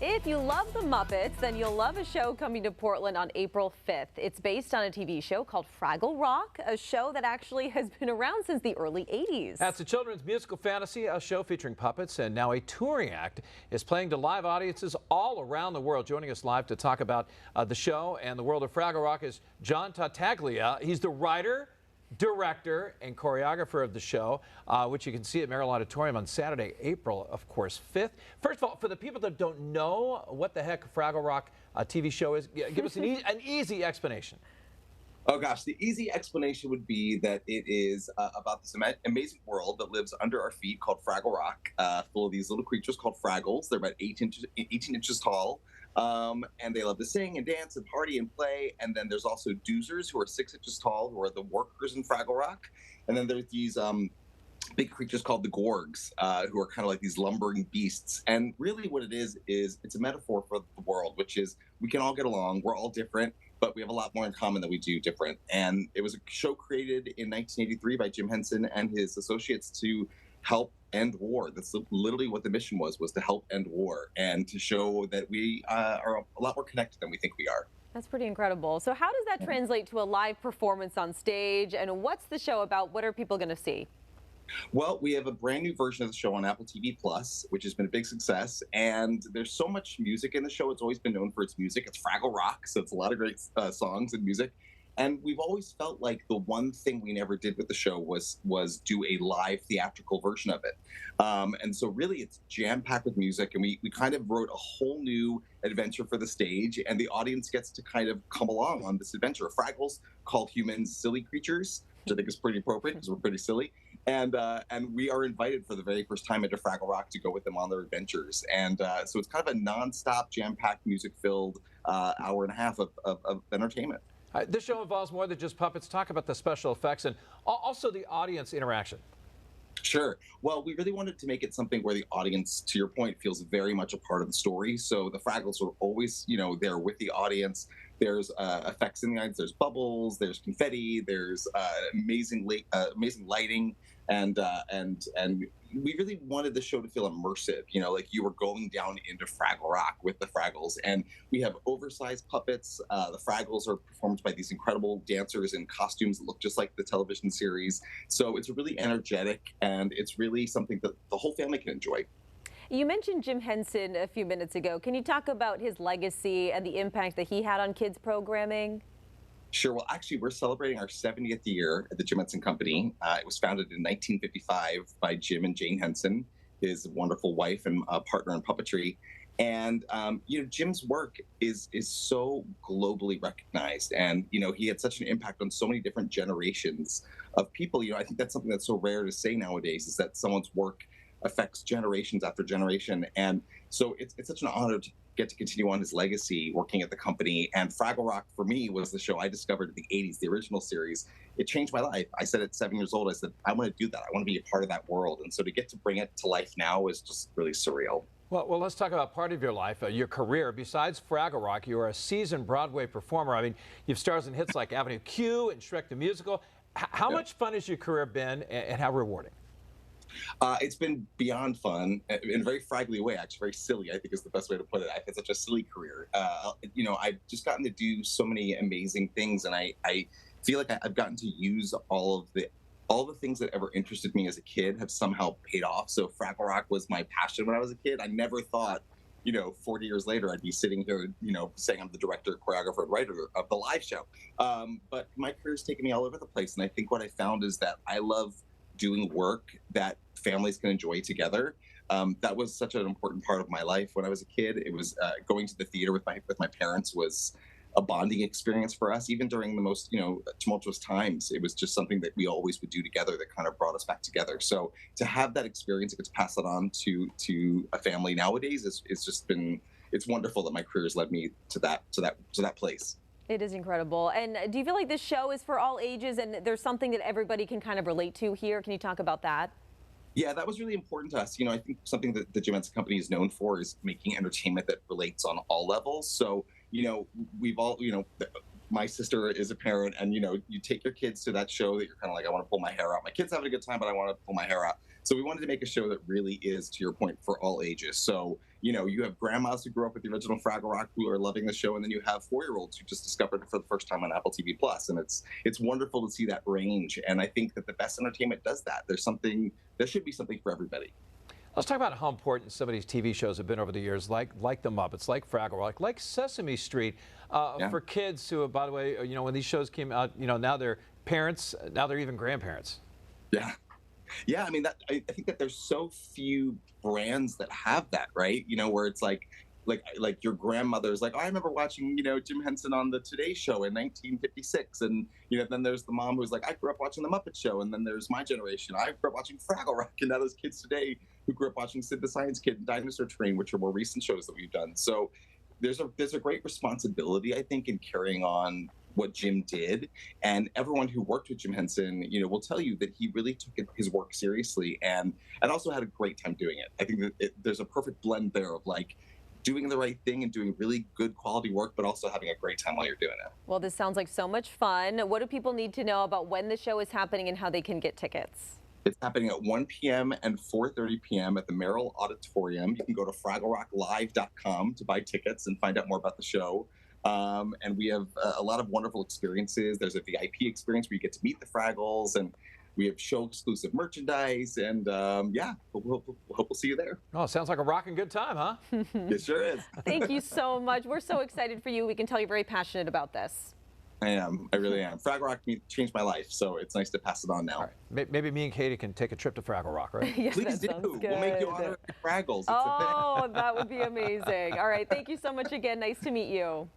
If you love the Muppets, then you'll love a show coming to Portland on April 5th. It's based on a TV show called Fraggle Rock, a show that actually has been around since the early 80s. That's a children's musical fantasy, a show featuring puppets, and now a touring act is playing to live audiences all around the world. Joining us live to talk about the show and the world of Fraggle Rock is John Tartaglia. He's the writer, director, and choreographer of the show, which you can see at Merrill Auditorium on Saturday, April, of course, 5th. First of all, for the people that don't know what the heck Fraggle Rock TV show is, give us an easy explanation. Oh gosh, the easy explanation would be that it is about this amazing world that lives under our feet called Fraggle Rock, full of these little creatures called Fraggles. They're about 18 inches tall, and they love to sing and dance and party and play. And then there's also doozers who are 6 inches tall, who are the workers in Fraggle Rock. And then there's these big creatures called the Gorgs, who are kind of like these lumbering beasts. And really what it is it's a metaphor for the world, which is we can all get along, we're all different, but we have a lot more in common than we do different. And it was a show created in 1983 by Jim Henson and his associates to help end war. That's literally what the mission was to help end war and to show that we are a lot more connected than we think we are. That's pretty incredible. So how does that translate to a live performance on stage? And what's the show about? What are people going to see? Well, we have a brand new version of the show on Apple TV Plus, which has been a big success. And there's so much music in the show. It's always been known for its music. It's Fraggle Rock, so it's a lot of great songs and music. And we've always felt like the one thing we never did with the show was do a live theatrical version of it. And so really it's jam-packed with music, and we kind of wrote a whole new adventure for the stage, and the audience gets to kind of come along on this adventure. Fraggles called humans silly creatures, which I think is pretty appropriate because we're pretty silly. And we are invited for the very first time into Fraggle Rock to go with them on their adventures. And so it's kind of a nonstop, jam-packed, music-filled hour and a half of entertainment. This show involves more than just puppets. Talk about the special effects and also the audience interaction. Sure. Well, we really wanted to make it something where the audience, to your point, feels very much a part of the story. So the Fraggles are always, there with the audience. There's effects in the audience. There's bubbles. There's confetti. There's amazing lighting, and we really wanted the show to feel immersive. Like you were going down into Fraggle Rock with the Fraggles, and we have oversized puppets. The Fraggles are performed by these incredible dancers in costumes that look just like the television series. So it's really energetic, and it's really something that the whole family can enjoy. You mentioned Jim Henson a few minutes ago. Can you talk about his legacy and the impact that he had on kids programming? Sure. Well, actually, we're celebrating our 70th year at the Jim Henson Company. It was founded in 1955 by Jim and Jane Henson, his wonderful wife and partner in puppetry. And, Jim's work is so globally recognized. And, he had such an impact on so many different generations of people. I think that's something that's so rare to say nowadays, is that someone's work affects generations after generation. And so it's such an honor to get to continue on his legacy working at the company. And Fraggle Rock, for me, was the show I discovered in the 80s, the original series. It changed my life. I said at 7 years old, I said, I want to do that. I want to be a part of that world. And so to get to bring it to life now is just really surreal. Well, let's talk about part of your life, your career. Besides Fraggle Rock, you are a seasoned Broadway performer. I mean, you've stars in hits like Avenue Q and Shrek the Musical. How much fun has your career been, and how rewarding? It's been beyond fun in a very fraggly way, actually, very silly, I think is the best way to put it. I've had such a silly career. I've just gotten to do so many amazing things, and I feel like I've gotten to use all the things that ever interested me as a kid have somehow paid off. So Fraggle Rock was my passion when I was a kid. I never thought, 40 years later, I'd be sitting here, saying I'm the director, choreographer, and writer of the live show. But my career's taken me all over the place, and I think what I found is that I love doing work that families can enjoy together. That was such an important part of my life when I was a kid. It was going to the theater with my parents was a bonding experience for us. Even during the most tumultuous times, it was just something that we always would do together that kind of brought us back together. So to have that experience, to pass it on to a family nowadays it's wonderful that my career has led me to that place. It is incredible. And do you feel like this show is for all ages and there's something that everybody can kind of relate to here? Can you talk about that? Yeah, that was really important to us. I think something that the Jim Henson Company is known for is making entertainment that relates on all levels. So, we've all, my sister is a parent, and you take your kids to that show that you're kind of like, I want to pull my hair out. My kid's having a good time, but I want to pull my hair out. So we wanted to make a show that really is, to your point, for all ages. So you have grandmas who grew up with the original Fraggle Rock who are loving the show, and then you have 4-year-olds who just discovered it for the first time on Apple TV Plus, and it's wonderful to see that range. And I think that the best entertainment does that. There should be something for everybody. Let's talk about how important some of these TV shows have been over the years, like the Muppets, like Fraggle Rock, like Sesame Street, for kids who, by the way, when these shows came out, now they're parents, now they're even grandparents. Yeah. Yeah, I mean, I think that there's so few brands that have that, right? Where it's like your grandmother's like, oh, I remember watching, Jim Henson on the Today Show in 1956. And, then there's the mom who's like, I grew up watching the Muppet Show. And then there's my generation. I grew up watching Fraggle Rock. And now there's kids today who grew up watching Sid the Science Kid and Dinosaur Train, which are more recent shows that we've done. So there's a great responsibility, I think, in carrying on what Jim did. And everyone who worked with Jim Henson, will tell you that he really took his work seriously and also had a great time doing it. I think that there's a perfect blend there of like doing the right thing and doing really good quality work, but also having a great time while you're doing it. Well, this sounds like so much fun. What do people need to know about when the show is happening and how they can get tickets? It's happening at 1 p.m. and 4:30 p.m. at the Merrill Auditorium. You can go to fragglerocklive.com to buy tickets and find out more about the show. And we have a lot of wonderful experiences. There's a VIP experience where you get to meet the Fraggles, and we have show exclusive merchandise. And yeah, we'll hope we'll see you there. Oh, sounds like a rocking good time, huh? It sure is. Thank you so much. We're so excited for you. We can tell you're very passionate about this. I am. I really am. Fraggle Rock changed my life, so it's nice to pass it on now. All right. Maybe me and Katie can take a trip to Fraggle Rock, right? Yes, Please do. We'll make you honorary Fraggles. Oh, that would be amazing. All right. Thank you so much again. Nice to meet you.